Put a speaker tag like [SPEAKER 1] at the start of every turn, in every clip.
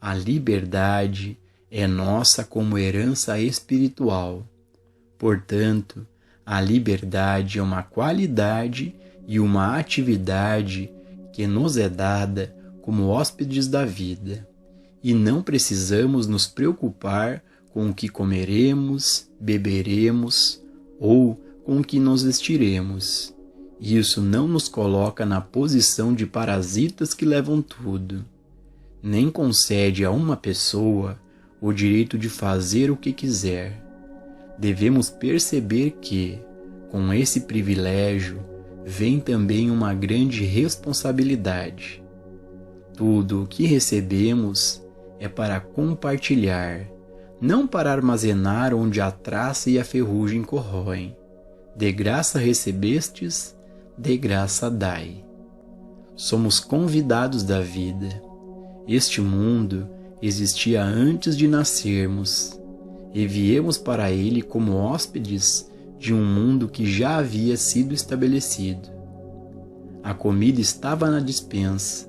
[SPEAKER 1] A liberdade é nossa como herança espiritual. Portanto, a liberdade é uma qualidade e uma atividade que nos é dada como hóspedes da vida, e não precisamos nos preocupar com o que comeremos, beberemos ou com o que nos vestiremos. Isso não nos coloca na posição de parasitas que levam tudo, nem concede a uma pessoa o direito de fazer o que quiser. Devemos perceber que, com esse privilégio, vem também uma grande responsabilidade. Tudo o que recebemos é para compartilhar, não para armazenar onde a traça e a ferrugem corroem. De graça recebestes, de graça dai. Somos convidados da vida. Este mundo existia antes de nascermos, e viemos para ele como hóspedes de um mundo que já havia sido estabelecido. A comida estava na despensa,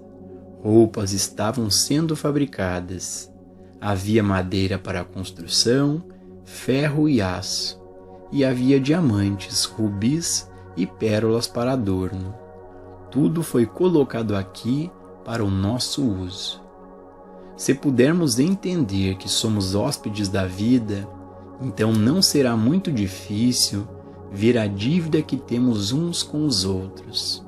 [SPEAKER 1] roupas estavam sendo fabricadas, havia madeira para a construção, ferro e aço, e havia diamantes, rubis e pérolas para adorno. Tudo foi colocado aqui para o nosso uso. Se pudermos entender que somos hóspedes da vida, então não será muito difícil ver a dívida que temos uns com os outros.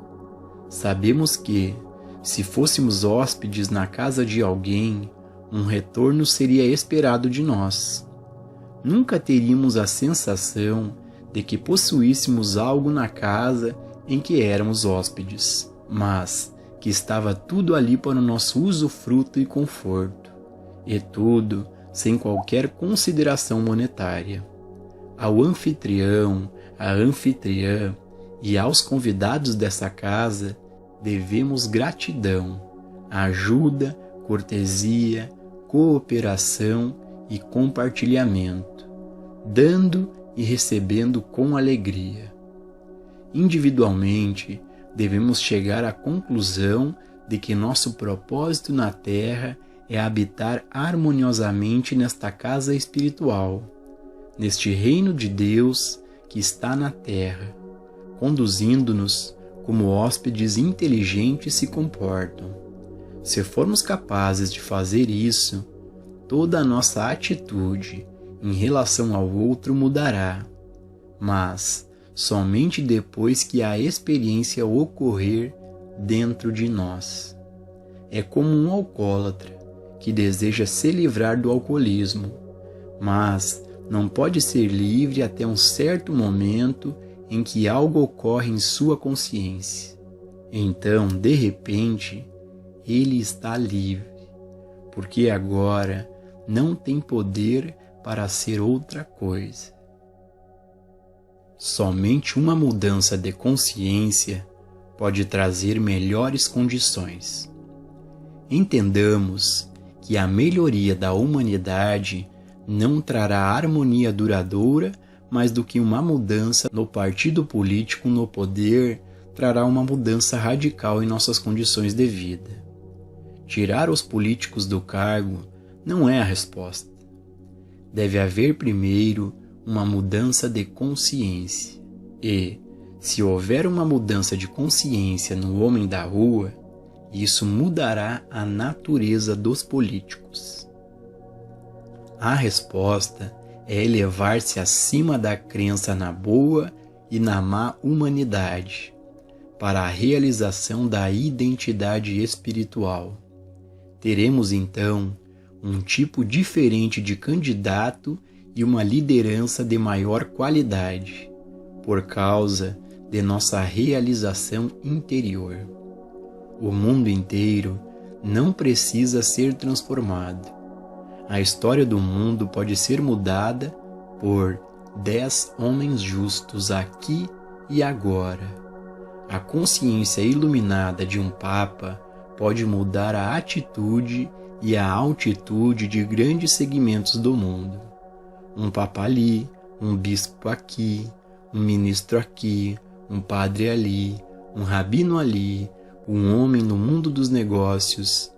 [SPEAKER 1] Sabemos que, se fôssemos hóspedes na casa de alguém, um retorno seria esperado de nós. Nunca teríamos a sensação de que possuíssemos algo na casa em que éramos hóspedes, mas que estava tudo ali para o nosso usufruto e conforto, e tudo sem qualquer consideração monetária. Ao anfitrião, à anfitriã e aos convidados dessa casa devemos gratidão, ajuda, cortesia, cooperação e compartilhamento, dando e recebendo com alegria. Individualmente, devemos chegar à conclusão de que nosso propósito na Terra é habitar harmoniosamente nesta casa espiritual, neste reino de Deus que está na Terra, conduzindo-nos como hóspedes inteligentes se comportam. Se formos capazes de fazer isso, toda a nossa atitude em relação ao outro mudará, mas somente depois que a experiência ocorrer dentro de nós. É como um alcoólatra que deseja se livrar do alcoolismo, mas não pode ser livre até um certo momento em que algo ocorre em sua consciência. Então, de repente, ele está livre, porque agora não tem poder para ser outra coisa. Somente uma mudança de consciência pode trazer melhores condições. Entendamos que a melhoria da humanidade não trará harmonia duradoura mais do que uma mudança no partido político no poder trará uma mudança radical em nossas condições de vida. Tirar os políticos do cargo não é a resposta. Deve haver primeiro uma mudança de consciência. E, se houver uma mudança de consciência no homem da rua, isso mudará a natureza dos políticos. A resposta é elevar-se acima da crença na boa e na má humanidade, para a realização da identidade espiritual. Teremos então um tipo diferente de candidato e uma liderança de maior qualidade, por causa de nossa realização interior. O mundo inteiro não precisa ser transformado. A história do mundo pode ser mudada por 10 homens justos aqui e agora. A consciência iluminada de um Papa pode mudar a atitude e a altitude de grandes segmentos do mundo. Um Papa ali, um bispo aqui, um ministro aqui, um padre ali, um rabino ali, um homem no mundo dos negócios.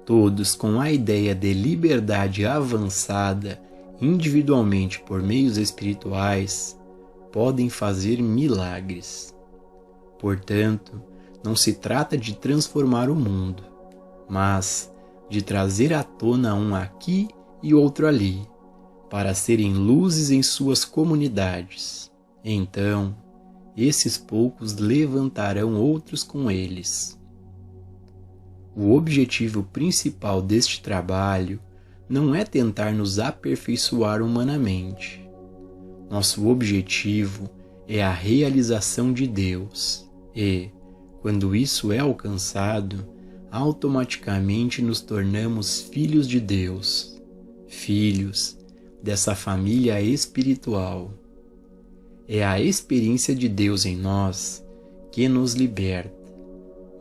[SPEAKER 1] todos com a ideia de liberdade avançada individualmente por meios espirituais, podem fazer milagres. Portanto, não se trata de transformar o mundo, mas de trazer à tona um aqui e outro ali, para serem luzes em suas comunidades. Então, esses poucos levantarão outros com eles. O objetivo principal deste trabalho não é tentar nos aperfeiçoar humanamente. Nosso objetivo é a realização de Deus e, quando isso é alcançado, automaticamente nos tornamos filhos de Deus, filhos dessa família espiritual. É a experiência de Deus em nós que nos liberta.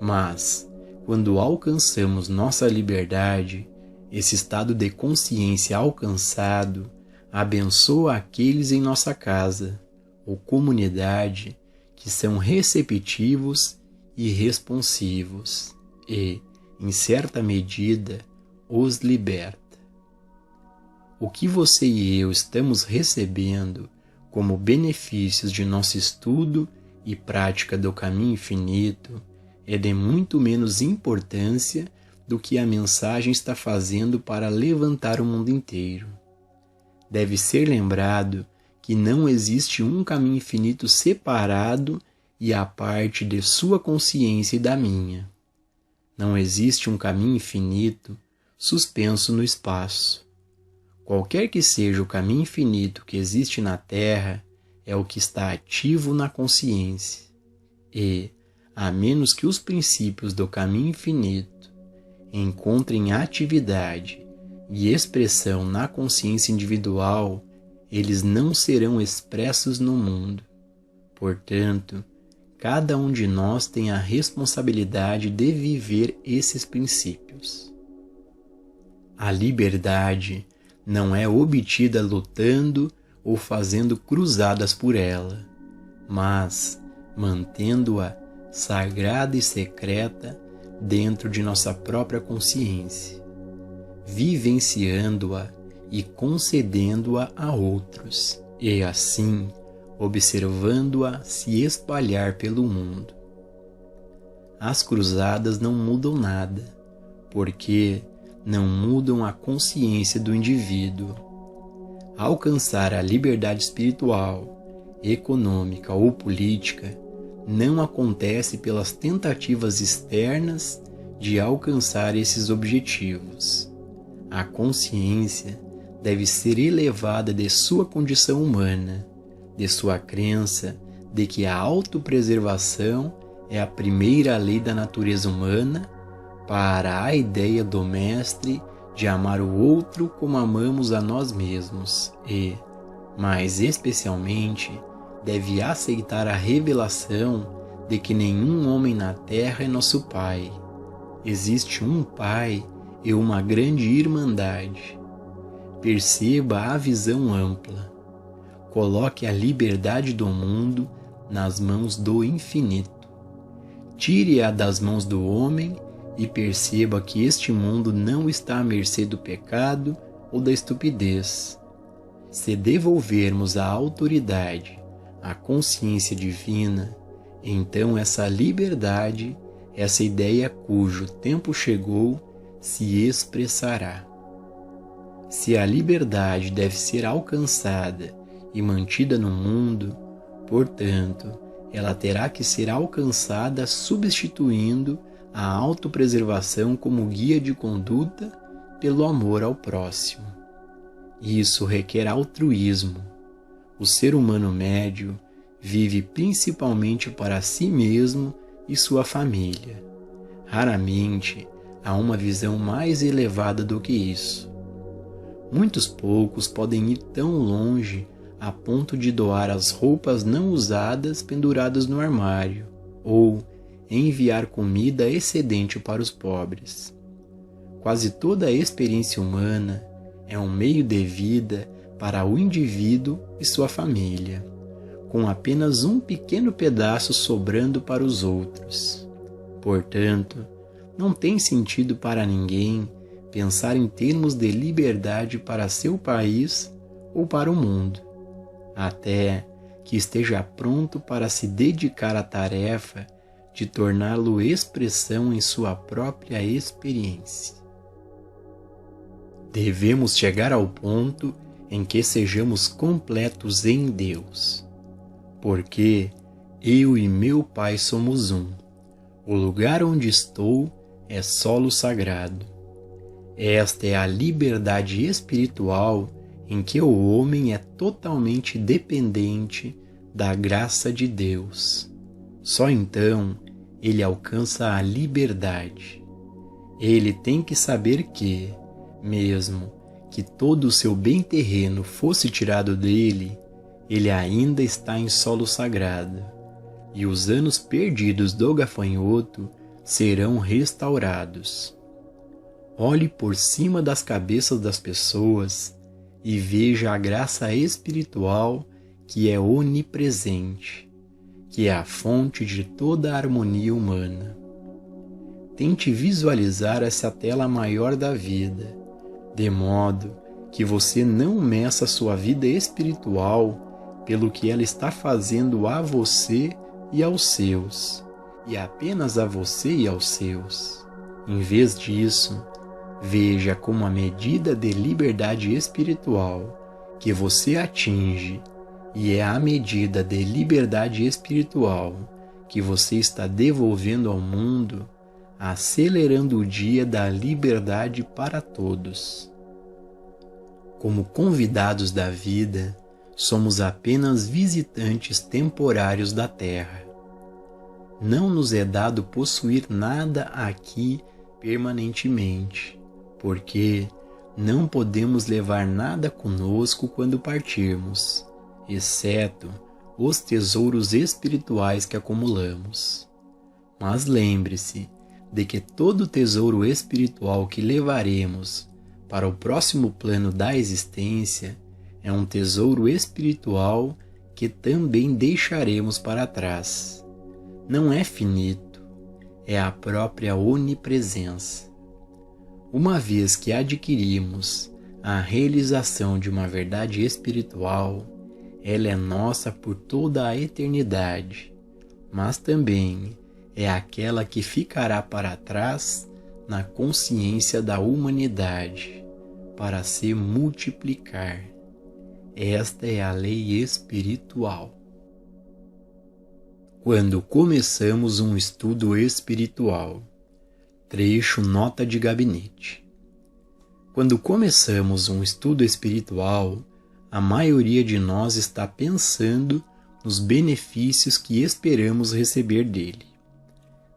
[SPEAKER 1] Mas, quando alcançamos nossa liberdade, esse estado de consciência alcançado abençoa aqueles em nossa casa ou comunidade que são receptivos e responsivos e, em certa medida, os liberta. O que você e eu estamos recebendo como benefícios de nosso estudo e prática do caminho infinito é de muito menos importância do que a mensagem está fazendo para levantar o mundo inteiro. Deve ser lembrado que não existe um caminho infinito separado e à parte de sua consciência e da minha. Não existe um caminho infinito suspenso no espaço. Qualquer que seja o caminho infinito que existe na Terra é o que está ativo na consciência. E, a menos que os princípios do caminho infinito encontrem atividade e expressão na consciência individual, eles não serão expressos no mundo. Portanto, cada um de nós tem a responsabilidade de viver esses princípios. A liberdade não é obtida lutando ou fazendo cruzadas por ela, mas mantendo-a sagrada e secreta dentro de nossa própria consciência, vivenciando-a e concedendo-a a outros, e assim observando-a se espalhar pelo mundo. As cruzadas não mudam nada, porque não mudam a consciência do indivíduo. Alcançar a liberdade espiritual, econômica ou política não acontece pelas tentativas externas de alcançar esses objetivos. A consciência deve ser elevada de sua condição humana, de sua crença de que a autopreservação é a primeira lei da natureza humana, para a ideia do Mestre de amar o outro como amamos a nós mesmos e, mais especialmente, deve aceitar a revelação de que nenhum homem na terra é nosso Pai. Existe um Pai e uma grande irmandade. Perceba a visão ampla. Coloque a liberdade do mundo nas mãos do infinito. Tire-a das mãos do homem e perceba que este mundo não está à mercê do pecado ou da estupidez. Se devolvermos a autoridade à consciência divina, então essa liberdade, essa ideia cujo tempo chegou, se expressará. Se a liberdade deve ser alcançada e mantida no mundo, portanto, ela terá que ser alcançada substituindo a autopreservação como guia de conduta pelo amor ao próximo. Isso requer altruísmo. O ser humano médio vive principalmente para si mesmo e sua família. Raramente há uma visão mais elevada do que isso. Muitos poucos podem ir tão longe a ponto de doar as roupas não usadas penduradas no armário, ou enviar comida excedente para os pobres. Quase toda a experiência humana é um meio de vida para o indivíduo e sua família, com apenas um pequeno pedaço sobrando para os outros. Portanto, não tem sentido para ninguém pensar em termos de liberdade para seu país ou para o mundo, até que esteja pronto para se dedicar à tarefa de torná-lo expressão em sua própria experiência. Devemos chegar ao ponto em que sejamos completos em Deus, porque eu e meu Pai somos um. O lugar onde estou é solo sagrado. Esta é a liberdade espiritual em que o homem é totalmente dependente da graça de Deus. Só então ele alcança a liberdade. Ele tem que saber que, mesmo que todo o seu bem terreno fosse tirado dele, ele ainda está em solo sagrado, e os anos perdidos do gafanhoto serão restaurados. Olhe por cima das cabeças das pessoas e veja a graça espiritual que é onipresente, que é a fonte de toda a harmonia humana. Tente visualizar essa tela maior da vida, de modo que você não meça sua vida espiritual pelo que ela está fazendo a você e aos seus, e apenas a você e aos seus. Em vez disso, veja como a medida de liberdade espiritual que você atinge, e é a medida de liberdade espiritual que você está devolvendo ao mundo, acelerando o dia da liberdade para todos. Como convidados da vida, somos apenas visitantes temporários da Terra. Não nos é dado possuir nada aqui permanentemente, porque não podemos levar nada conosco quando partirmos, exceto os tesouros espirituais que acumulamos. Mas lembre-se de que todo tesouro espiritual que levaremos para o próximo plano da existência é um tesouro espiritual que também deixaremos para trás. Não é finito, é a própria onipresença. Uma vez que adquirimos a realização de uma verdade espiritual, ela é nossa por toda a eternidade, mas também é aquela que ficará para trás na consciência da humanidade, para se multiplicar. Esta é a lei espiritual. Quando começamos um estudo espiritual, trecho nota de gabinete. Quando começamos um estudo espiritual, a maioria de nós está pensando nos benefícios que esperamos receber dele.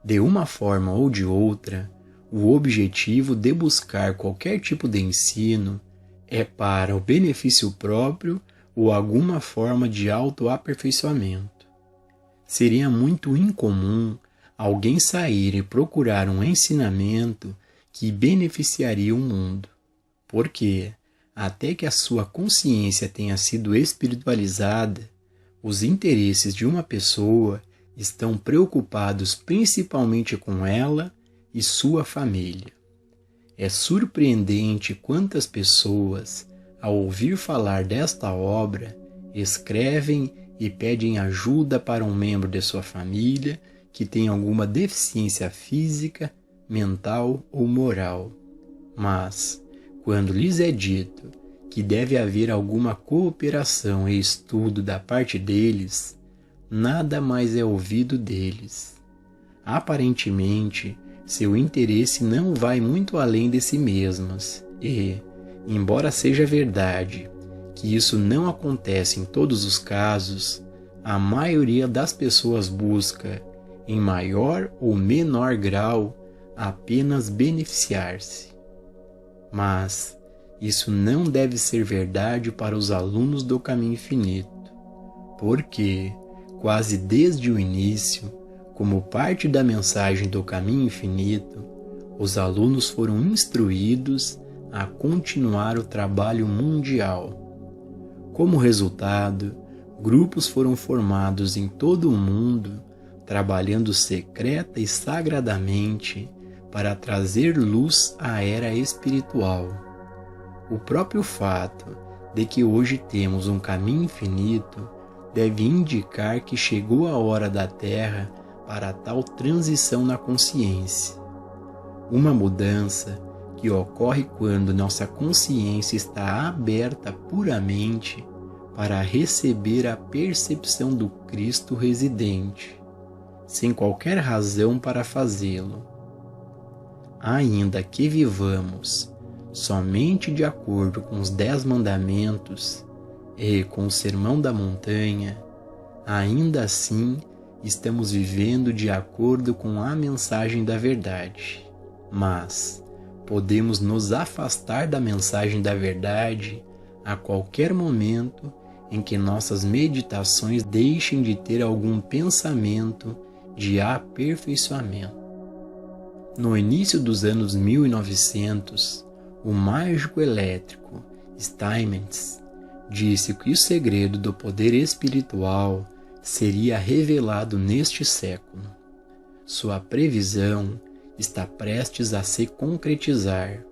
[SPEAKER 1] De uma forma ou de outra, o objetivo de buscar qualquer tipo de ensino é para o benefício próprio ou alguma forma de autoaperfeiçoamento. Seria muito incomum alguém sair e procurar um ensinamento que beneficiaria o mundo, porque, até que a sua consciência tenha sido espiritualizada, os interesses de uma pessoa estão preocupados principalmente com ela e sua família. É surpreendente quantas pessoas, ao ouvir falar desta obra, escrevem e pedem ajuda para um membro de sua família que tem alguma deficiência física, mental ou moral. Mas, quando lhes é dito que deve haver alguma cooperação e estudo da parte deles, nada mais é ouvido deles. Aparentemente, seu interesse não vai muito além de si mesmas e, embora seja verdade que isso não acontece em todos os casos, a maioria das pessoas busca, em maior ou menor grau, apenas beneficiar-se. Mas isso não deve ser verdade para os alunos do Caminho Infinito, porque, quase desde o início, como parte da mensagem do Caminho Infinito, os alunos foram instruídos a continuar o trabalho mundial. Como resultado, grupos foram formados em todo o mundo, trabalhando secreta e sagradamente para trazer luz à era espiritual. O próprio fato de que hoje temos um caminho infinito deve indicar que chegou a hora da Terra para tal transição na consciência. Uma mudança que ocorre quando nossa consciência está aberta puramente para receber a percepção do Cristo residente, sem qualquer razão para fazê-lo. Ainda que vivamos somente de acordo com os 10 mandamentos e com o Sermão da Montanha, ainda assim estamos vivendo de acordo com a mensagem da verdade. Mas podemos nos afastar da mensagem da verdade a qualquer momento em que nossas meditações deixem de ter algum pensamento de aperfeiçoamento. No início dos anos 1900, o mágico elétrico Steinmetz disse que o segredo do poder espiritual seria revelado neste século. Sua previsão está prestes a se concretizar,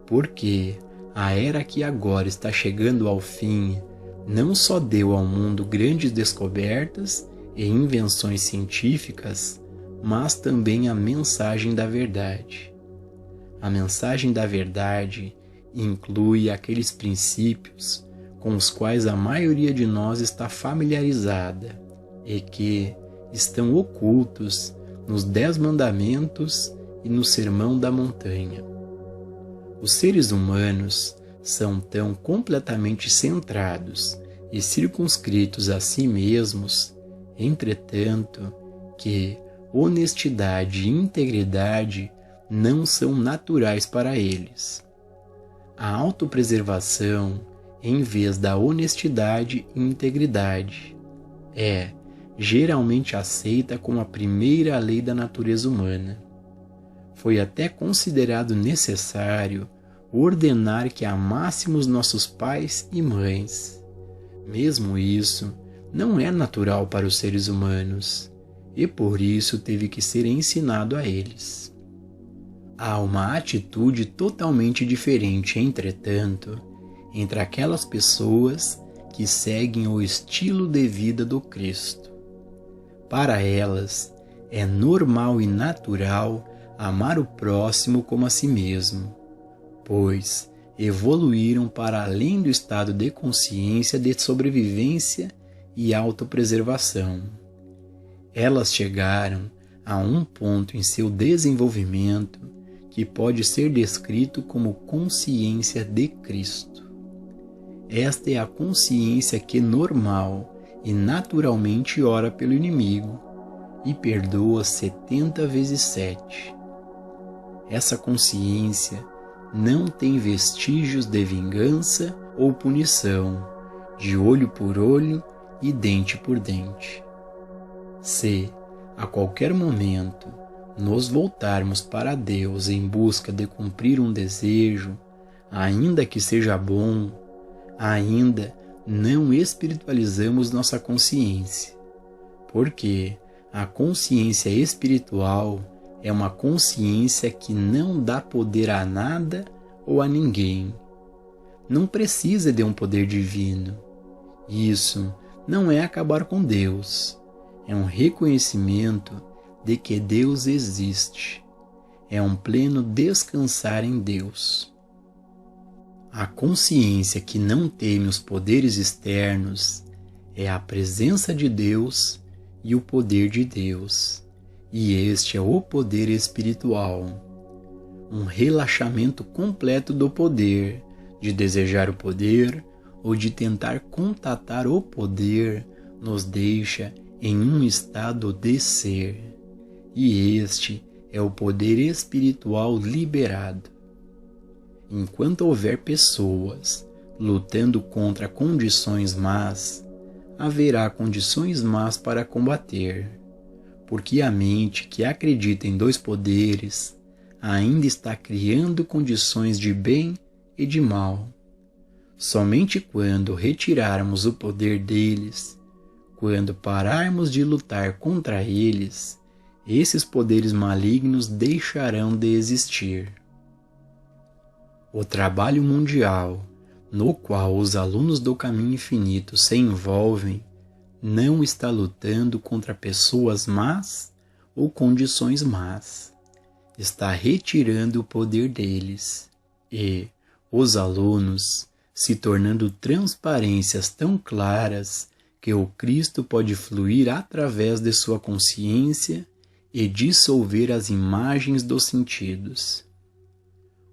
[SPEAKER 1] porque a era que agora está chegando ao fim não só deu ao mundo grandes descobertas e invenções científicas, mas também a mensagem da verdade. A mensagem da verdade inclui aqueles princípios com os quais a maioria de nós está familiarizada e que estão ocultos nos 10 mandamentos e no Sermão da Montanha. Os seres humanos são tão completamente centrados e circunscritos a si mesmos, entretanto, que honestidade e integridade não são naturais para eles. A autopreservação, em vez da honestidade e integridade, é geralmente aceita como a primeira lei da natureza humana. Foi até considerado necessário ordenar que amássemos nossos pais e mães. Mesmo isso não é natural para os seres humanos, e por isso teve que ser ensinado a eles. Há uma atitude totalmente diferente, entretanto, entre aquelas pessoas que seguem o estilo de vida do Cristo. Para elas, é normal e natural amar o próximo como a si mesmo, pois evoluíram para além do estado de consciência de sobrevivência e autopreservação. Elas chegaram a um ponto em seu desenvolvimento que pode ser descrito como consciência de Cristo. Esta é a consciência que normal e naturalmente ora pelo inimigo e perdoa 70 vezes 7. Essa consciência não tem vestígios de vingança ou punição, de olho por olho e dente por dente. Se, a qualquer momento, nos voltarmos para Deus em busca de cumprir um desejo, ainda que seja bom, ainda não espiritualizamos nossa consciência, porque a consciência espiritual é uma consciência que não dá poder a nada ou a ninguém. Não precisa de um poder divino. Isso não é acabar com Deus. É um reconhecimento de que Deus existe. É um pleno descansar em Deus. A consciência que não teme os poderes externos é a presença de Deus e o poder de Deus. E este é o poder espiritual. Um relaxamento completo do poder, de desejar o poder ou de tentar contatar o poder, nos deixa em um estado de ser. E este é o poder espiritual liberado. Enquanto houver pessoas lutando contra condições más, haverá condições más para combater, porque a mente que acredita em 2 poderes ainda está criando condições de bem e de mal. Somente quando retirarmos o poder deles, quando pararmos de lutar contra eles, esses poderes malignos deixarão de existir. O trabalho mundial, no qual os alunos do Caminho Infinito se envolvem, não está lutando contra pessoas más ou condições más. Está retirando o poder deles e os alunos se tornando transparências tão claras que o Cristo pode fluir através de sua consciência e dissolver as imagens dos sentidos.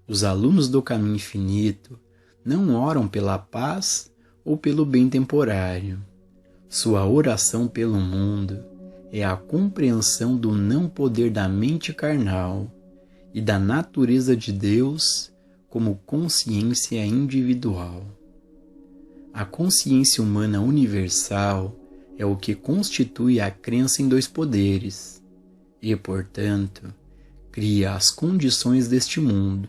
[SPEAKER 1] Os alunos do Caminho Infinito não oram pela paz ou pelo bem temporário. Sua oração pelo mundo é a compreensão do não poder da mente carnal e da natureza de Deus como consciência individual. A consciência humana universal é o que constitui a crença em dois poderes e, portanto, cria as condições deste mundo,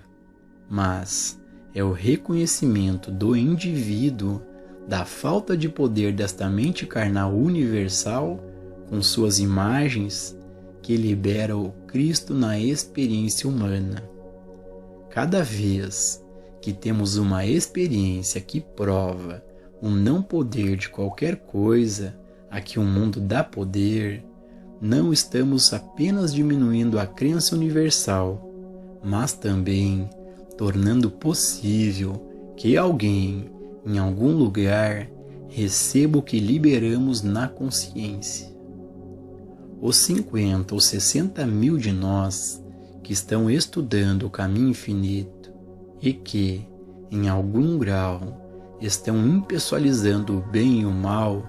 [SPEAKER 1] mas é o reconhecimento do indivíduo da falta de poder desta mente carnal universal com suas imagens que libera o Cristo na experiência humana. Cada vez que temos uma experiência que prova o não poder de qualquer coisa a que o mundo dá poder, não estamos apenas diminuindo a crença universal, mas também tornando possível que alguém, em algum lugar, receba o que liberamos na consciência. Os 50 ou 60 mil de nós que estão estudando o Caminho Infinito e que, em algum grau, estão impessoalizando o bem e o mal,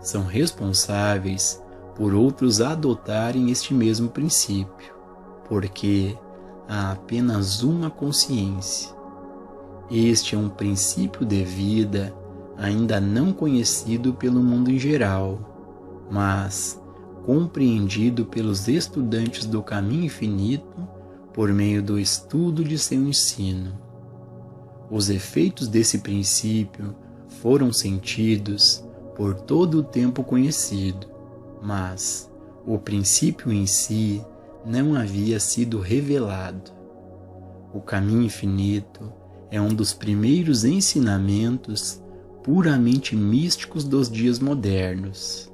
[SPEAKER 1] são responsáveis por outros adotarem este mesmo princípio, porque há apenas uma consciência. Este é um princípio de vida ainda não conhecido pelo mundo em geral, mas compreendido pelos estudantes do Caminho Infinito por meio do estudo de seu ensino. Os efeitos desse princípio foram sentidos por todo o tempo conhecido, mas o princípio em si não havia sido revelado. O Caminho Infinito é um dos primeiros ensinamentos puramente místicos dos dias modernos.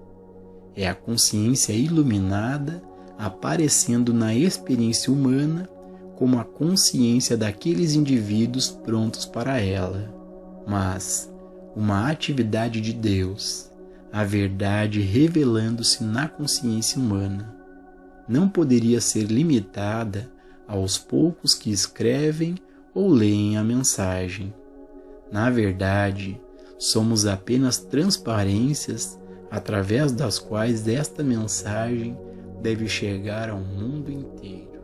[SPEAKER 1] É a consciência iluminada aparecendo na experiência humana como a consciência daqueles indivíduos prontos para ela, mas uma atividade de Deus, a verdade revelando-se na consciência humana. Não poderia ser limitada aos poucos que escrevem ou leem a mensagem. Na verdade, somos apenas transparências através das quais esta mensagem deve chegar ao mundo inteiro.